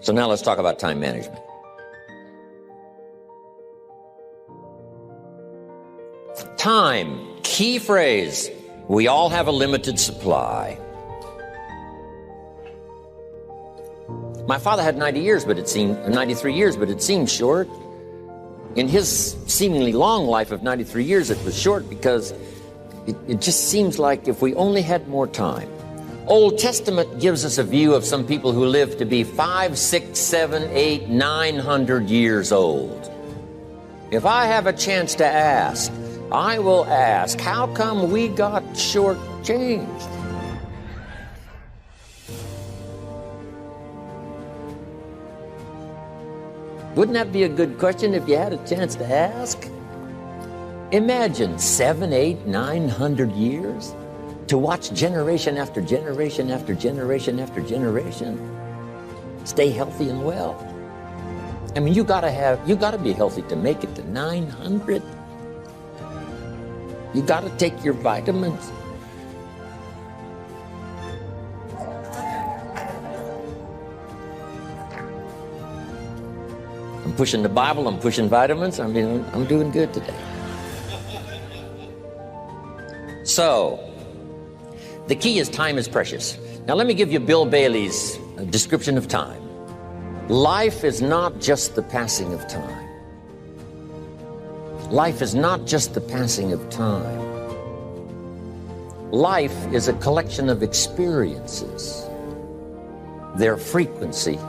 So now let's talk about time management. Time, key phrase. We all have a limited supply. My father had 93 years, but it seemed short. In his seemingly long life of 93 years, it was short because it just seems like if we only had more time. Old Testament gives us a view of some people who live to be 500, 600, 700, 800, 900 years old. If I have a chance to ask, I will ask, how come we got shortchanged? Wouldn't that be a good question if you had a chance to ask? Imagine 700, 800, 900 years to watch generation after generation after generation after generation stay healthy and well. I mean, you gotta be healthy to make it to 900. You gotta take your vitamins. I'm pushing the Bible, I'm pushing vitamins. I mean, I'm doing good today. So, the key is time is precious. Now let me give you Bill Bailey's description of time. Life is not just the passing of time. Life is not just the passing of time. Life is a collection of experiences, their frequency,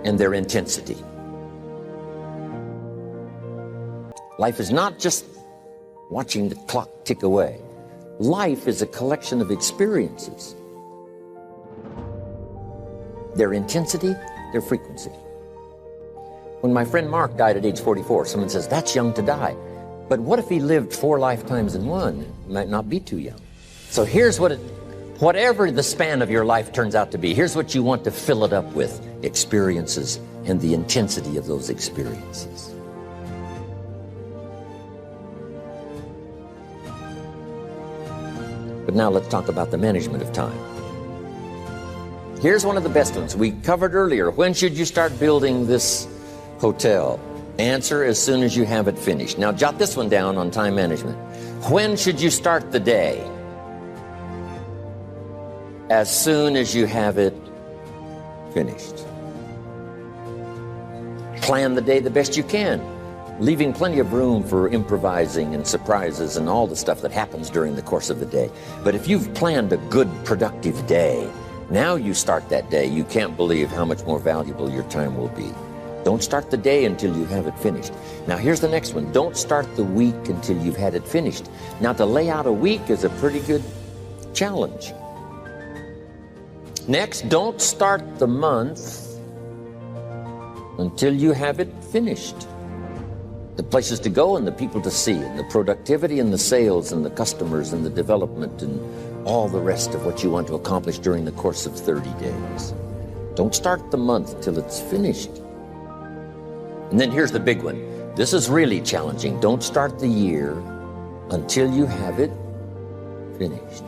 and their intensity. Life is not just watching the clock tick away. Life is a collection of experiences, their intensity, their frequency. When my friend Mark died at age 44, someone says, that's young to die. But what if he lived 4 lifetimes in one? It might not be too young. So here's whatever the span of your life turns out to be, here's what you want to fill it up with: experiences and the intensity of those experiences. But now let's talk about the management of time. Here's one of the best ones. We covered earlier, when should you start building this hotel? Answer: as soon as you have it finished. Now jot this one down on time management. When should you start the day? As soon as you have it finished. Plan the day the best you can, leaving plenty of room for improvising and surprises and all the stuff that happens during the course of the day. But if you've planned a good, productive day, now you start that day, you can't believe how much more valuable your time will be. Don't start the day until you have it finished. Now here's the next one. Don't start the week until you've had it finished. Now to lay out a week is a pretty good challenge. Next, don't start the month until you have it finished. The places to go and the people to see, and the productivity and the sales and the customers and the development and all the rest of what you want to accomplish during the course of 30 days. Don't start the month till it's finished. And then here's the big one. This is really challenging. Don't start the year until you have it finished.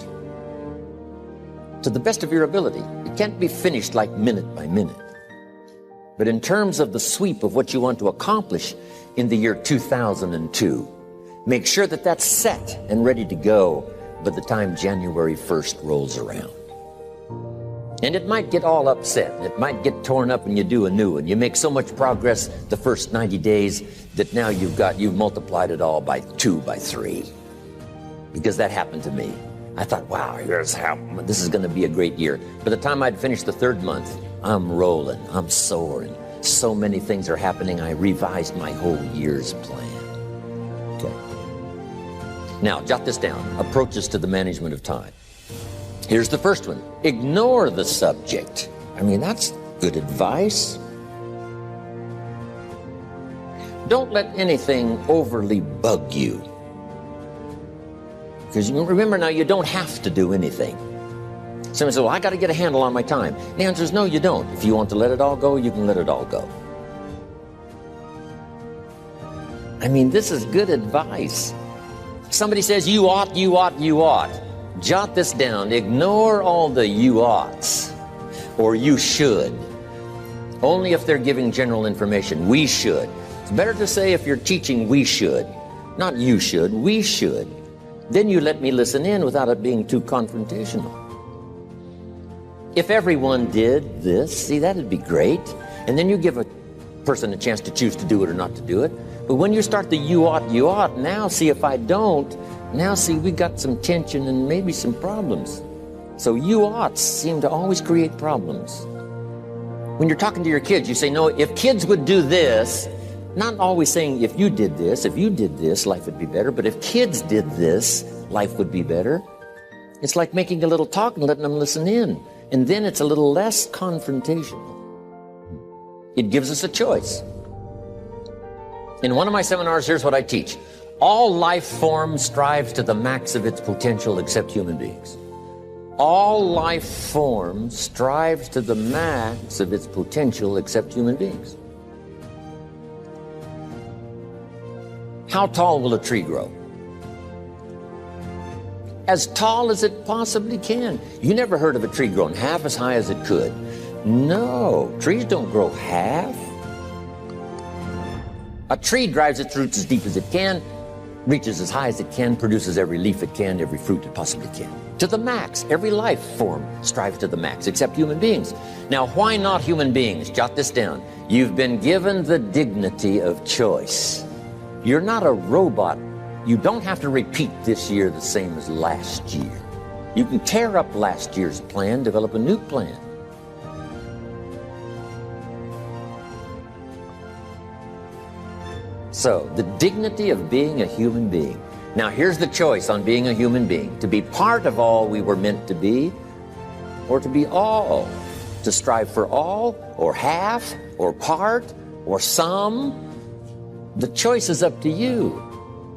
To the best of your ability. It can't be finished like minute by minute. But in terms of the sweep of what you want to accomplish in the year 2002, make sure that that's set and ready to go by the time January 1st rolls around. And it might get all upset. It might get torn up and you do a new one. You make so much progress the first 90 days that now you've multiplied it all by 2, by 3. Because that happened to me. I thought, wow, this is going to be a great year. By the time I'd finished the 3rd month, I'm rolling, I'm soaring. So many things are happening, I revised my whole year's plan. Okay. Now, jot this down. Approaches to the management of time. Here's the first one. Ignore the subject. I mean, that's good advice. Don't let anything overly bug you. Because remember now, you don't have to do anything. Someone says, well, I got to get a handle on my time. The answer is no, you don't. If you want to let it all go, you can let it all go. I mean, this is good advice. Somebody says, you ought, you ought, you ought. Jot this down. Ignore all the you oughts or you should. Only if they're giving general information. We should. It's better to say if you're teaching, we should. Not you should, we should. Then you let me listen in without it being too confrontational. If everyone did this, see, that'd be great. And then you give a person a chance to choose to do it or not to do it. But when you start the you ought, now see if I don't, now see we got some tension and maybe some problems. So you oughts seem to always create problems. When you're talking to your kids, you say, no, if kids would do this, not always saying if you did this, life would be better, but if kids did this, life would be better. It's like making a little talk and letting them listen in. And then it's a little less confrontational. It gives us a choice. In one of my seminars, here's what I teach. All life form strives to the max of its potential except human beings. All life form strives to the max of its potential except human beings. How tall will a tree grow? As tall as it possibly can. You never heard of a tree growing half as high as it could. No, trees don't grow half. A tree drives its roots as deep as it can, reaches as high as it can, produces every leaf it can, every fruit it possibly can. To the max. Every life form strives to the max, except human beings. Now, why not human beings? Jot this down. You've been given the dignity of choice. You're not a robot. You don't have to repeat this year the same as last year. You can tear up last year's plan, develop a new plan. So, the dignity of being a human being. Now, here's the choice on being a human being. To be part of all we were meant to be, or to be all. To strive for all, or half, or part, or some. The choice is up to you.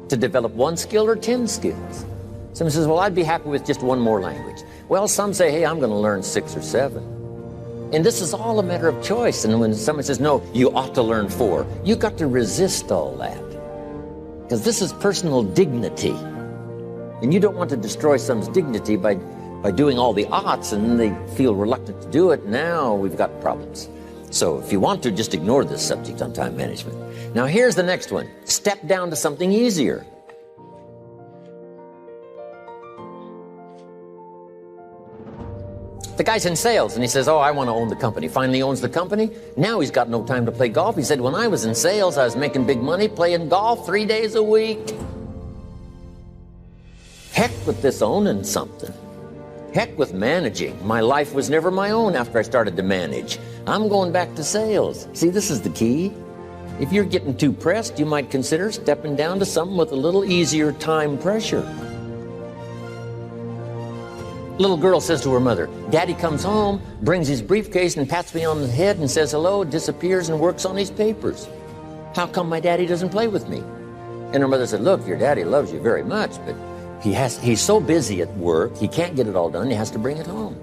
To develop one skill or 10 skills. Someone says, well, I'd be happy with just one more language. Well, some say, hey, I'm going to learn 6 or 7. And this is all a matter of choice. And when someone says, no, you ought to learn 4, you've got to resist all that. Because this is personal dignity. And you don't want to destroy someone's dignity by doing all the oughts, and then they feel reluctant to do it. Now we've got problems. So if you want to, just ignore this subject on time management. Now here's the next one. Step down to something easier. The guy's in sales and he says, oh, I want to own the company. Finally owns the company. Now he's got no time to play golf. He said, when I was in sales, I was making big money playing golf 3 days a week. Heck with this owning something. Heck with managing. My life was never my own after I started to manage. I'm going back to sales. See, this is the key. If you're getting too pressed, you might consider stepping down to something with a little easier time pressure. Little girl says to her mother, Daddy comes home, brings his briefcase and pats me on the head and says hello, disappears and works on his papers. How come my daddy doesn't play with me? And her mother said, look, your daddy loves you very much, but he's so busy at work, he can't get it all done, he has to bring it home.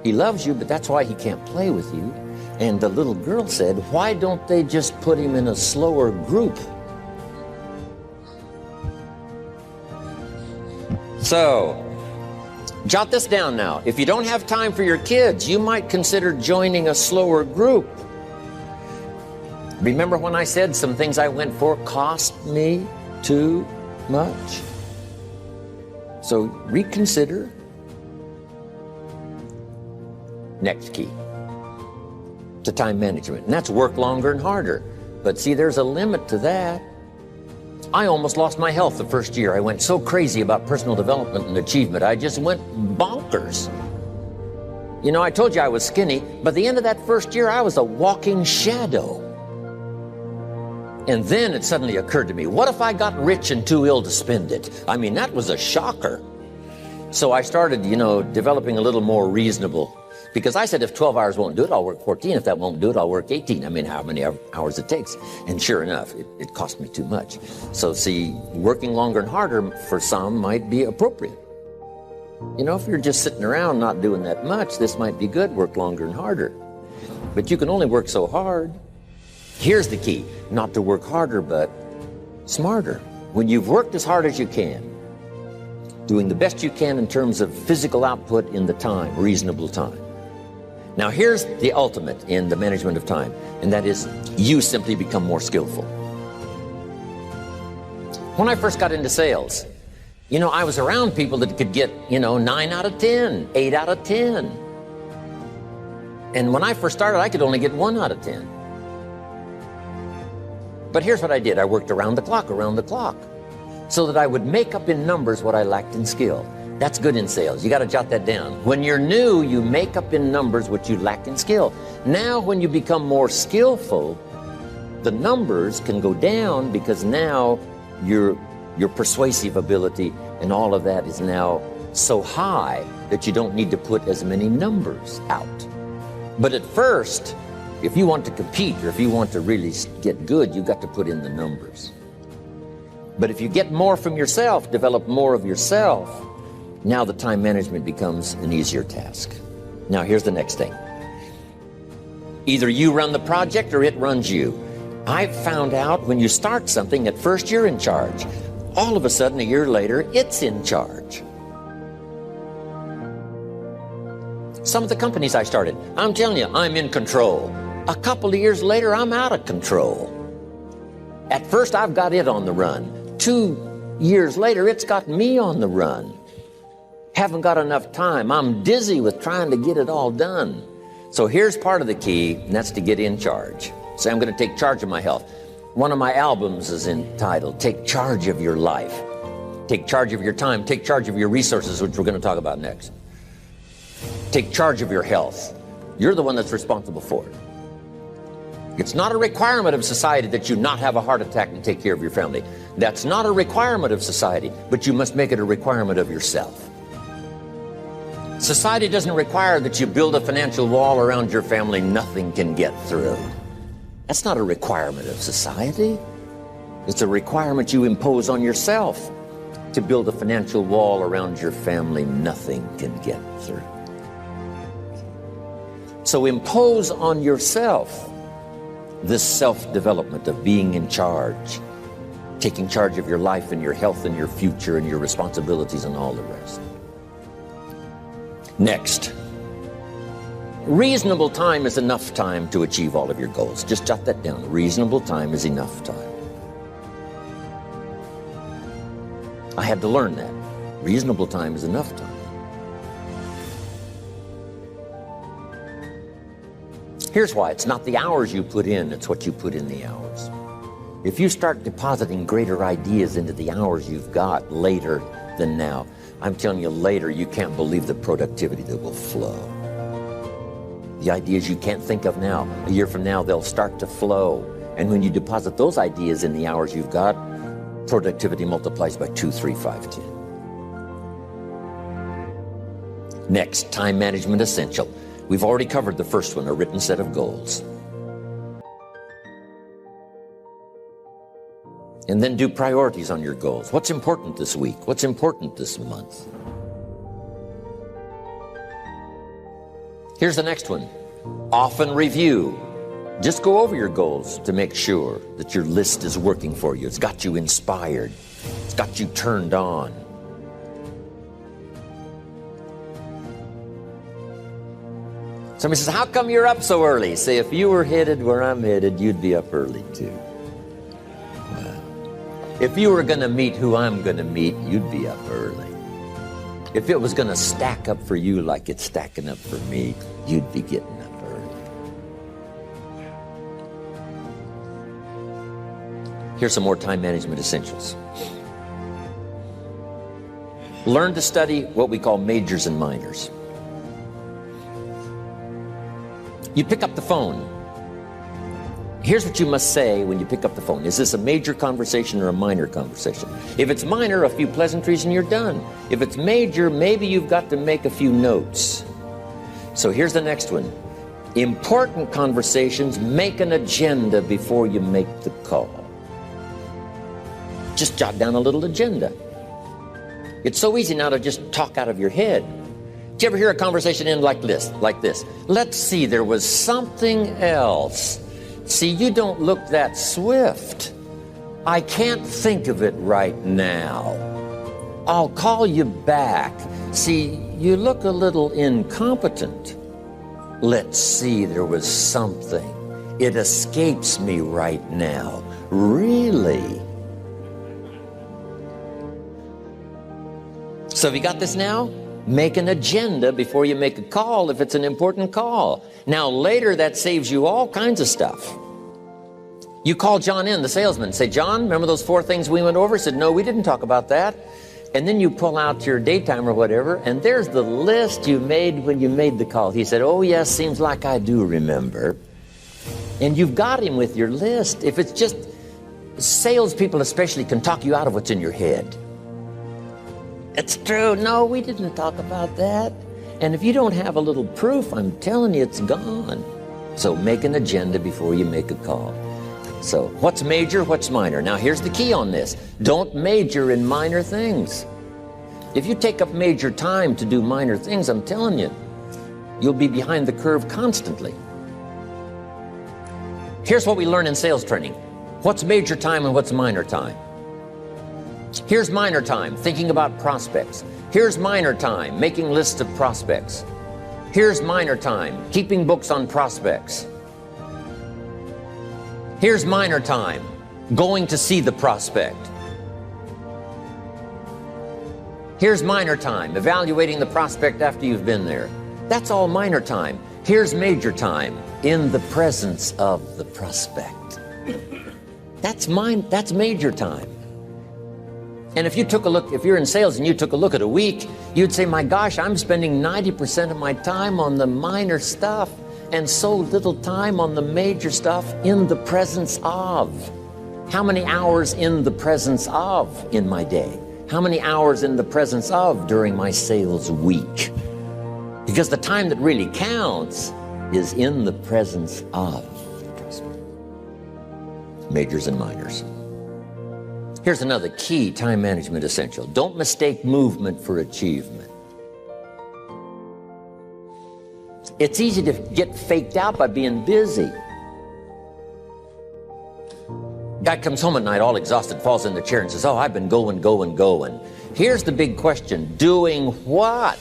He loves you, but that's why he can't play with you. And the little girl said, why don't they just put him in a slower group? So, jot this down now. If you don't have time for your kids, you might consider joining a slower group. Remember when I said some things I went for cost me too much? So reconsider. Next key to time management, and that's work longer and harder. But see, there's a limit to that. I almost lost my health the first year. I went so crazy about personal development and achievement. I just went bonkers. You know, I told you I was skinny, but at the end of that first year, I was a walking shadow. And then it suddenly occurred to me, what if I got rich and too ill to spend it? I mean, that was a shocker. So I started, developing a little more reasonable. Because I said, if 12 hours won't do it, I'll work 14. If that won't do it, I'll work 18. I mean, how many hours it takes. And sure enough, it cost me too much. So see, working longer and harder for some might be appropriate. If you're just sitting around not doing that much, this might be good, work longer and harder. But you can only work so hard. Here's the key, not to work harder, but smarter. When you've worked as hard as you can, doing the best you can in terms of physical output in the time, reasonable time. Now here's the ultimate in the management of time, and that is you simply become more skillful. When I first got into sales, I was around people that could get, 9 out of 10, 8 out of 10. And when I first started, I could only get 1 out of 10. But here's what I did. I worked around the clock, so that I would make up in numbers what I lacked in skill. That's good in sales. You got to jot that down. When you're new, you make up in numbers what you lack in skill. Now, when you become more skillful, the numbers can go down because now your persuasive ability and all of that is now so high that you don't need to put as many numbers out. But at first, if you want to compete or if you want to really get good, you've got to put in the numbers. But if you get more from yourself, develop more of yourself, now the time management becomes an easier task. Now here's the next thing. Either you run the project or it runs you. I've found out when you start something, at first you're in charge. All of a sudden, a year later, it's in charge. Some of the companies I started, I'm telling you, I'm in control. A couple of years later, I'm out of control. At first, I've got it on the run. 2 years later, it's got me on the run. Haven't got enough time. I'm dizzy with trying to get it all done. So here's part of the key, and that's to get in charge. Say, I'm going to take charge of my health. One of my albums is entitled, Take Charge of Your Life. Take charge of your time. Take charge of your resources, which we're going to talk about next. Take charge of your health. You're the one that's responsible for it. It's not a requirement of society that you not have a heart attack and take care of your family. That's not a requirement of society, but you must make it a requirement of yourself. Society doesn't require that you build a financial wall around your family nothing can get through. That's not a requirement of society. It's a requirement you impose on yourself to build a financial wall around your family nothing can get through. So impose on yourself this self-development of being in charge, taking charge of your life and your health and your future and your responsibilities and all the rest. Next, reasonable time is enough time to achieve all of your goals. Just jot that down. Reasonable time is enough time. I had to learn that. Reasonable time is enough time. Here's why. It's not the hours you put in, it's what you put in the hours. If you start depositing greater ideas into the hours you've got later than now, I'm telling you, later you can't believe the productivity that will flow. The ideas you can't think of now, a year from now, they'll start to flow. And when you deposit those ideas in the hours you've got, productivity multiplies by 2, 3, 5, 10. Next, time management essential. We've already covered the first one, a written set of goals. And then do priorities on your goals. What's important this week? What's important this month? Here's the next one. Often review. Just go over your goals to make sure that your list is working for you. It's got you inspired. It's got you turned on. Somebody says, how come you're up so early? Say, if you were headed where I'm headed, you'd be up early too. Wow. If you were going to meet who I'm going to meet, you'd be up early. If it was going to stack up for you like it's stacking up for me, you'd be getting up early. Here's some more time management essentials. Learn to study what we call majors and minors. You pick up the phone. Here's what you must say when you pick up the phone. Is this a major conversation or a minor conversation? If it's minor, a few pleasantries and you're done. If it's major, maybe you've got to make a few notes. So here's the next one. Important conversations, make an agenda before you make the call. Just jot down a little agenda. It's so easy now to just talk out of your head. Did you ever hear a conversation end like this? Let's see, there was something else. See, you don't look that swift. I can't think of it right now. I'll call you back. See, you look a little incompetent. Let's see, there was something. It escapes me right now. Really? So have you got this now? Make an agenda before you make a call if it's an important call. Now later that saves you all kinds of stuff. You call John in, the salesman, say, John, remember those 4 things we went over? He said, no, we didn't talk about that. And then you pull out your daytime or whatever, and there's the list you made when you made the call. He said, oh yes, seems like I do remember. And you've got him with your list. If it's just, salespeople especially can talk you out of what's in your head. It's true. No, we didn't talk about that. And if you don't have a little proof, I'm telling you, it's gone. So make an agenda before you make a call. So what's major, what's minor? Now here's the key on this. Don't major in minor things. If you take up major time to do minor things, I'm telling you, you'll be behind the curve constantly. Here's what we learn in sales training. What's major time and what's minor time? Here's minor time, thinking about prospects. Here's minor time, making lists of prospects. Here's minor time, keeping books on prospects. Here's minor time, going to see the prospect. Here's minor time, evaluating the prospect after you've been there. That's all minor time. Here's major time, in the presence of the prospect. That's major time. And if you took a look, if you're in sales and you took a look at a week, you'd say, my gosh, I'm spending 90% of my time on the minor stuff and so little time on the major stuff in the presence of. How many hours in the presence of in my day? How many hours in the presence of during my sales week? Because the time that really counts is in the presence of. Majors and minors. Here's another key time management essential. Don't mistake movement for achievement. It's easy to get faked out by being busy. Guy comes home at night all exhausted, falls in the chair and says, oh, I've been going. Here's the big question. Doing what?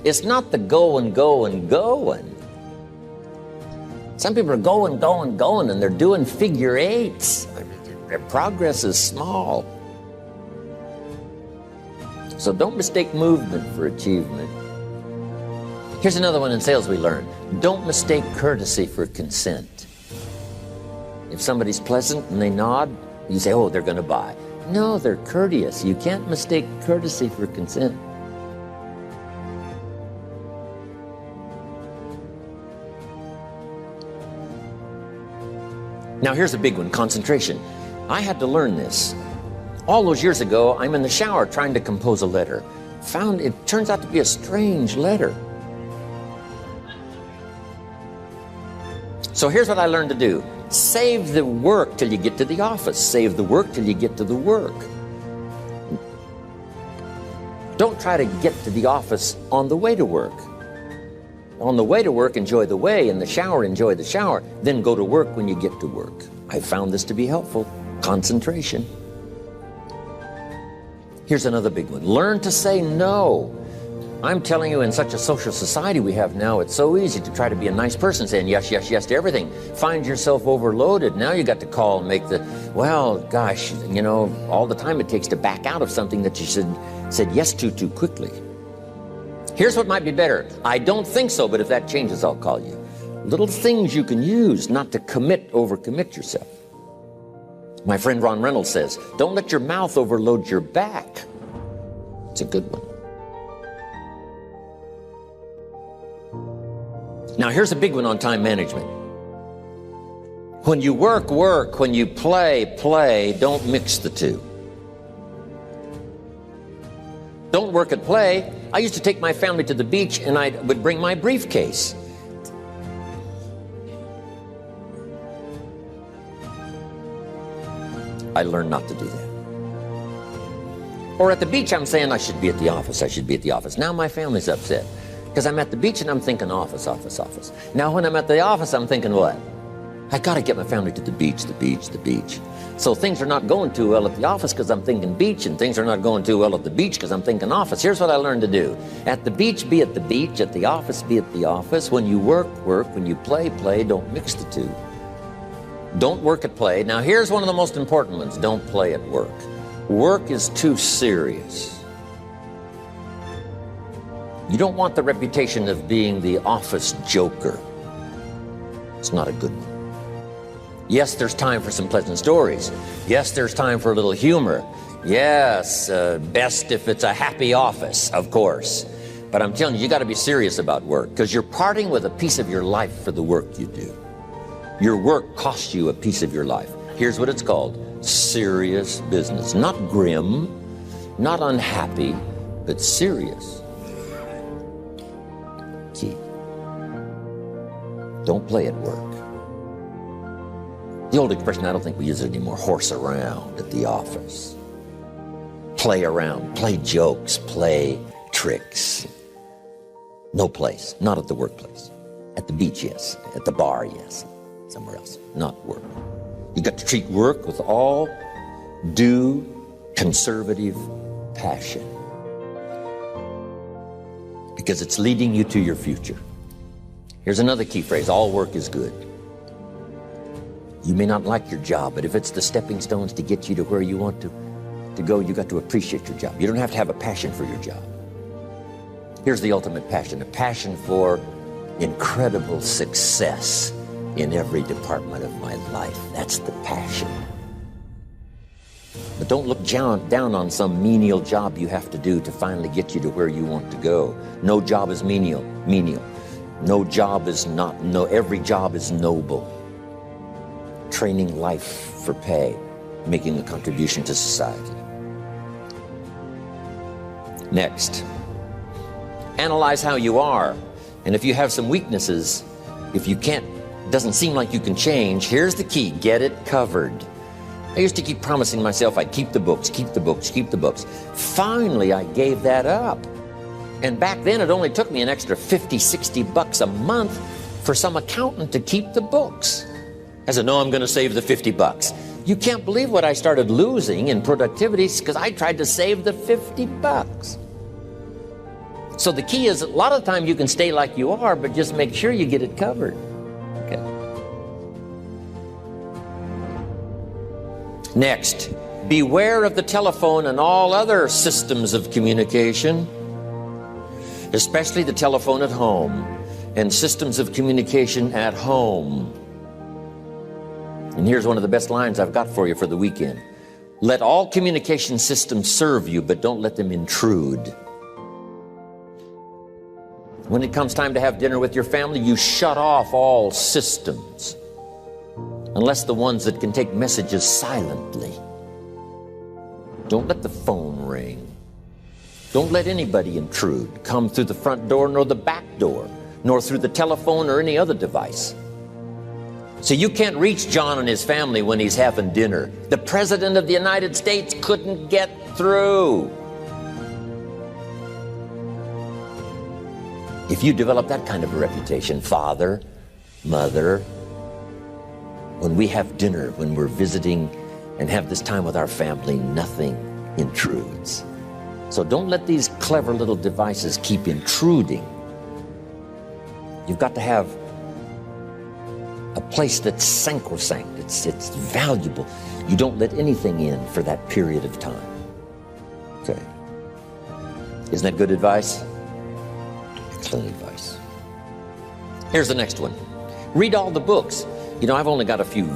It's not the going. Some people are going, and they're doing figure eights. Their progress is small. So don't mistake movement for achievement. Here's another one in sales we learned. Don't mistake courtesy for consent. If somebody's pleasant and they nod, you say, oh, they're going to buy. No, they're courteous. You can't mistake courtesy for consent. Now here's a big one, concentration. I had to learn this. All those years ago, I'm in the shower trying to compose a letter. Found it turns out to be a strange letter. So here's what I learned to do. Save the work till you get to the office. Save the work till you get to the work. Don't try to get to the office on the way to work. On the way to work, enjoy the way. In the shower, enjoy the shower. Then go to work when you get to work. I found this to be helpful. Concentration. Here's another big one. Learn to say no. I'm telling you, in such a social society we have now, it's so easy to try to be a nice person, saying yes to everything. Find yourself overloaded. Now you got to call and make the, well, gosh, you know, all the time it takes to back out of something that you said yes to too quickly. Here's what might be better. I don't think so, but if that changes, I'll call you. Little things you can use not to overcommit yourself. My friend Ron Reynolds says, don't let your mouth overload your back. It's a good one. Now here's a big one on time management. When you work, when you play, don't mix the two. Don't work at play. I used to take my family to the beach and I would bring my briefcase. I learned not to do that. Or at the beach, I'm saying I should be at the office. Now my family's upset because I'm at the beach and I'm thinking office. Now when I'm at the office, I'm thinking what? I got to get my family to the beach. So things are not going too well at the office because I'm thinking beach, and things are not going too well at the beach because I'm thinking office. Here's what I learned to do. At the beach, be at the beach. At the office, be at the office. When you work, work. When you play, play. Don't mix the two. Don't work at play. Now here's one of the most important ones. Don't play at work. Work is too serious. You don't want the reputation of being the office joker. It's not a good one. Yes, there's time for some pleasant stories. Yes, there's time for a little humor. Yes, best if it's a happy office, of course. But I'm telling you, you got to be serious about work, because you're parting with a piece of your life for the work you do. Your work costs you a piece of your life. Here's what it's called: serious business. Not grim, not unhappy, but serious. Key. Don't play at work. The old expression, I don't think we use it anymore, horse around at the office. Play around, play jokes, play tricks. No place, not at the workplace. At the beach, yes. At the bar, yes. Somewhere else, not work. You got to treat work with all due conservative passion, because it's leading you to your future. Here's another key phrase: all work is good. You may not like your job, but if it's the stepping stones to get you to where you want to go, you got to appreciate your job. You don't have to have a passion for your job. Here's the ultimate passion: a passion for incredible success in every department of my life. That's the passion. But don't look down on some menial job you have to do to finally get you to where you want to go. No job is menial. No job is not, no, every job is noble. Training life for pay, making a contribution to society. Next, analyze how you are. And if you have some weaknesses, if you can't, doesn't seem like you can change, here's the key: get it covered. I used to keep promising myself I'd keep the books, keep the books, keep the books. Finally, I gave that up. And back then, it only took me an extra $50-60 a month for some accountant to keep the books. I said, no, I'm going to save the $50. You can't believe what I started losing in productivity because I tried to save the $50. So the key is, a lot of the time you can stay like you are, but just make sure you get it covered. Okay. Next, beware of the telephone and all other systems of communication, especially the telephone at home and systems of communication at home. And here's one of the best lines I've got for you for the weekend: let all communication systems serve you, but don't let them intrude. When it comes time to have dinner with your family, you shut off all systems, unless the ones that can take messages silently. Don't let the phone ring. Don't let anybody intrude, come through the front door nor the back door, nor through the telephone or any other device. So you can't reach John and his family when he's having dinner. The President of the United States couldn't get through. If you develop that kind of a reputation, father, mother, when we have dinner, when we're visiting and have this time with our family, nothing intrudes. So don't let these clever little devices keep intruding. You've got to have a place that's sacrosanct, it's valuable. You don't let anything in for that period of time. Okay. Isn't that good advice? Excellent advice. Here's the next one. Read all the books. You know, I've only got a few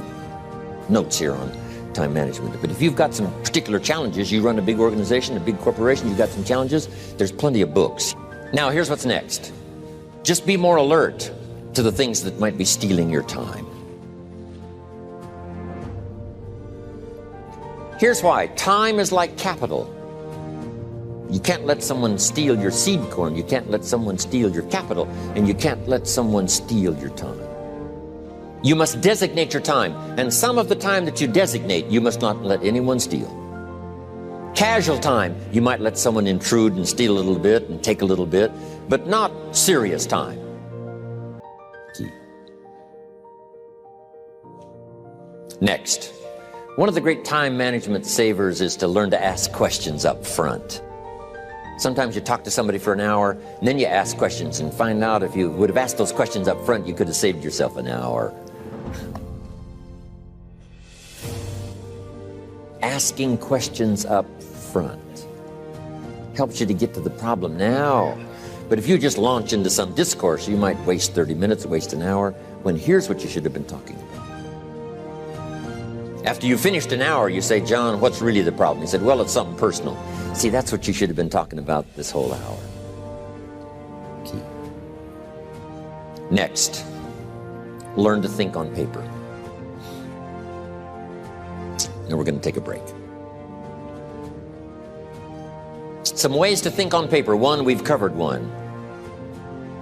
notes here on time management, but if you've got some particular challenges, you run a big organization, a big corporation, you've got some challenges, there's plenty of books. Now, here's what's next. Just be more alert to the things that might be stealing your time. Here's why. Time is like capital. You can't let someone steal your seed corn. You can't let someone steal your capital. And you can't let someone steal your time. You must designate your time. And some of the time that you designate, you must not let anyone steal. Casual time, you might let someone intrude and steal a little bit and take a little bit, but not serious time. Key. Next, One of the great time management savers is to learn to ask questions up front. Sometimes you talk to somebody for an hour, and then you ask questions and find out if you would have asked those questions up front, you could have saved yourself an hour. Asking questions up front helps you to get to the problem now. But if you just launch into some discourse, you might waste 30 minutes, waste an hour, when here's what you should have been talking about. After you finished an hour, you say, John, what's really the problem? He said, well, it's something personal. See, that's what you should have been talking about this whole hour. Key. Next, learn to think on paper. Now we're going to take a break. Some ways to think on paper. One, we've covered one.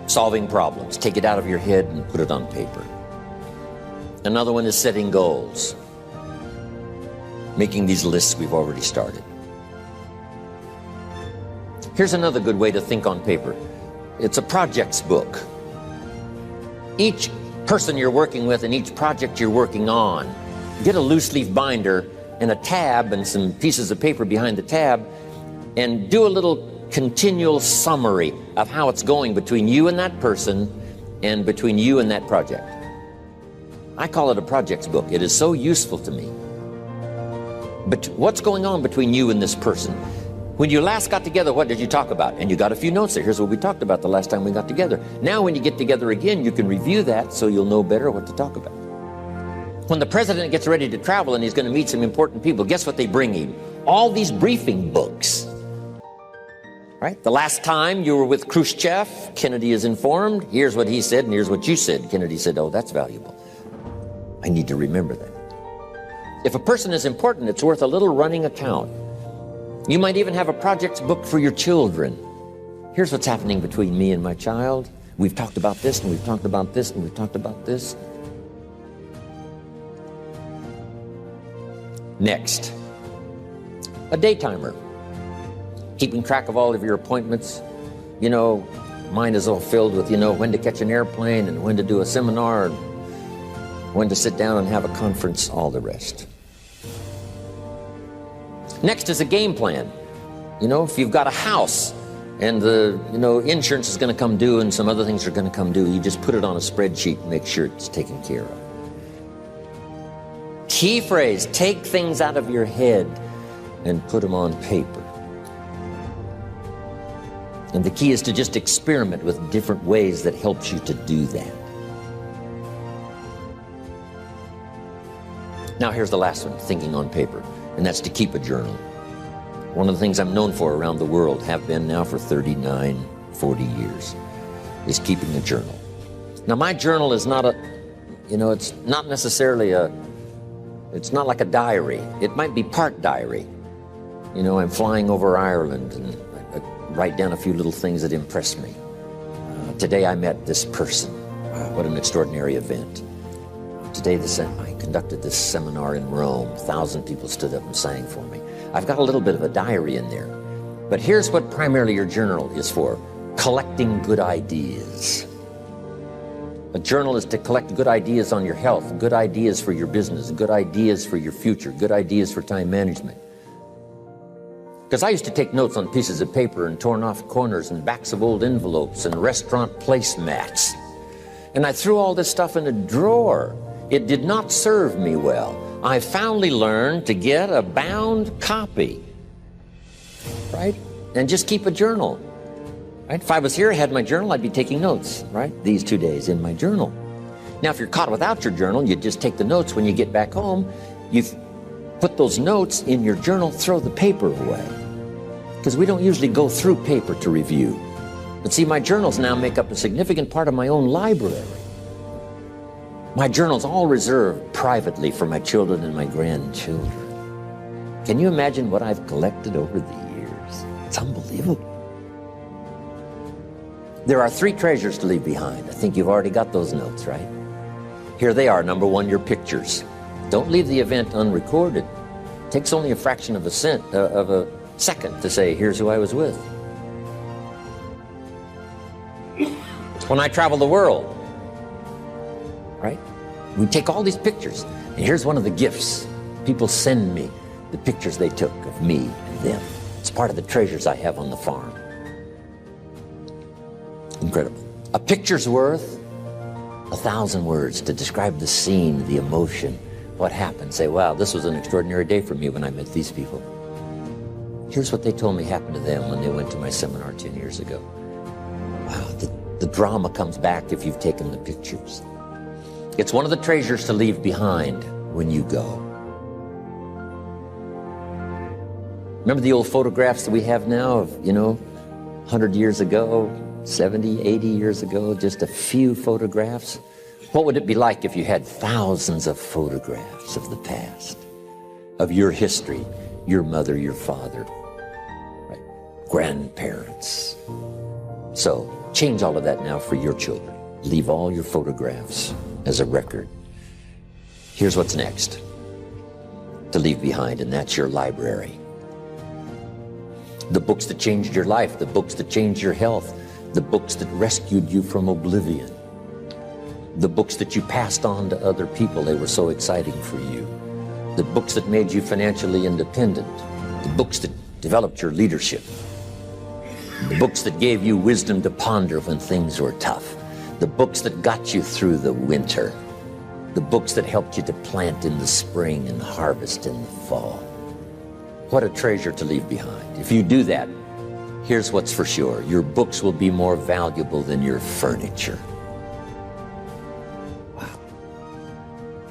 Solving problems. Take it out of your head and put it on paper. Another one is setting goals. Making these lists we've already started. Here's another good way to think on paper. It's a projects book. Each person you're working with and each project you're working on, get a loose leaf binder and a tab and some pieces of paper behind the tab, and do a little continual summary of how it's going between you and that person and between you and that project. I call it a projects book. It is so useful to me. But what's going on between you and this person? When you last got together, what did you talk about? And you got a few notes there. Here's what we talked about the last time we got together. Now when you get together again, you can review that so you'll know better what to talk about. When the president gets ready to travel and he's going to meet some important people, guess what they bring him? All these briefing books. Right? The last time you were with Khrushchev, Kennedy is informed. Here's what he said and here's what you said. Kennedy said, oh, that's valuable. I need to remember that. If a person is important, it's worth a little running account. You might even have a projects book for your children. Here's what's happening between me and my child. We've talked about this, and we've talked about this, and we've talked about this. Next, a day timer. Keeping track of all of your appointments. You know, mine is all filled with, when to catch an airplane and when to do a seminar and when to sit down and have a conference, all the rest. Next is a game plan. If you've got a house and the, insurance is going to come due and some other things are going to come due, you just put it on a spreadsheet and make sure it's taken care of. Key phrase, take things out of your head and put them on paper. And the key is to just experiment with different ways that helps you to do that. Now here's the last one, thinking on paper, and that's to keep a journal. One of the things I'm known for around the world, have been now for 39, 40 years, is keeping a journal. Now my journal is not it's not necessarily it's not like a diary. It might be part diary. I'm flying over Ireland and I write down a few little things that impress me. Today I met this person. Wow, what an extraordinary event. Today I conducted this seminar in Rome. 1,000 people stood up and sang for me. I've got a little bit of a diary in there. But here's what primarily your journal is for. Collecting good ideas. A journal is to collect good ideas on your health, good ideas for your business, good ideas for your future, good ideas for time management. Because I used to take notes on pieces of paper and torn off corners and backs of old envelopes and restaurant placemats. And I threw all this stuff in a drawer. It did not serve me well. I finally learned to get a bound copy, right? And just keep a journal, right? If I was here, I had my journal, I'd be taking notes, right? These 2 days in my journal. Now, if you're caught without your journal, you just take the notes when you get back home. You put those notes in your journal, throw the paper away. Because we don't usually go through paper to review. But see, my journals now make up a significant part of my own library. My journals all reserved privately for my children and my grandchildren. Can you imagine what I've collected over the years? It's unbelievable. There are 3 treasures to leave behind. I think you've already got those notes, right? Here they are. Number 1, your pictures. Don't leave the event unrecorded. It takes only a fraction of a second to say, here's who I was with. When I travel the world, right? We take all these pictures, and here's one of the gifts People send me the pictures they took of me and them. It's part of the treasures I have on the farm. Incredible. A picture's worth 1,000 words to describe the scene, the emotion, what happened. Say, wow, this was an extraordinary day for me when I met these people. Here's what they told me happened to them when they went to my seminar 10 years ago. Wow, the drama comes back if you've taken the pictures. It's one of the treasures to leave behind when you go. Remember the old photographs that we have now of, 100 years ago, 70, 80 years ago, just a few photographs? What would it be like if you had thousands of photographs of the past, of your history, your mother, your father, right? Grandparents? So change all of that now for your children. Leave all your photographs as a record. Here's what's next to leave behind, and that's your library. The books that changed your life, the books that changed your health, the books that rescued you from oblivion, the books that you passed on to other people, they were so exciting for you, the books that made you financially independent, the books that developed your leadership, the books that gave you wisdom to ponder when things were tough, the books that got you through the winter, the books that helped you to plant in the spring and harvest in the fall. What a treasure to leave behind. If you do that, here's what's for sure. Your books will be more valuable than your furniture. Wow.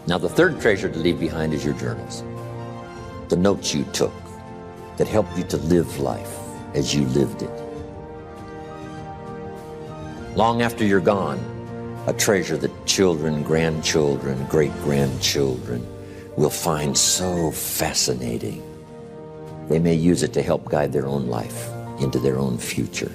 Now, the third treasure to leave behind is your journals. The notes you took that helped you to live life as you lived it. Long after you're gone, a treasure that children, grandchildren, great-grandchildren will find so fascinating. They may use it to help guide their own life into their own future.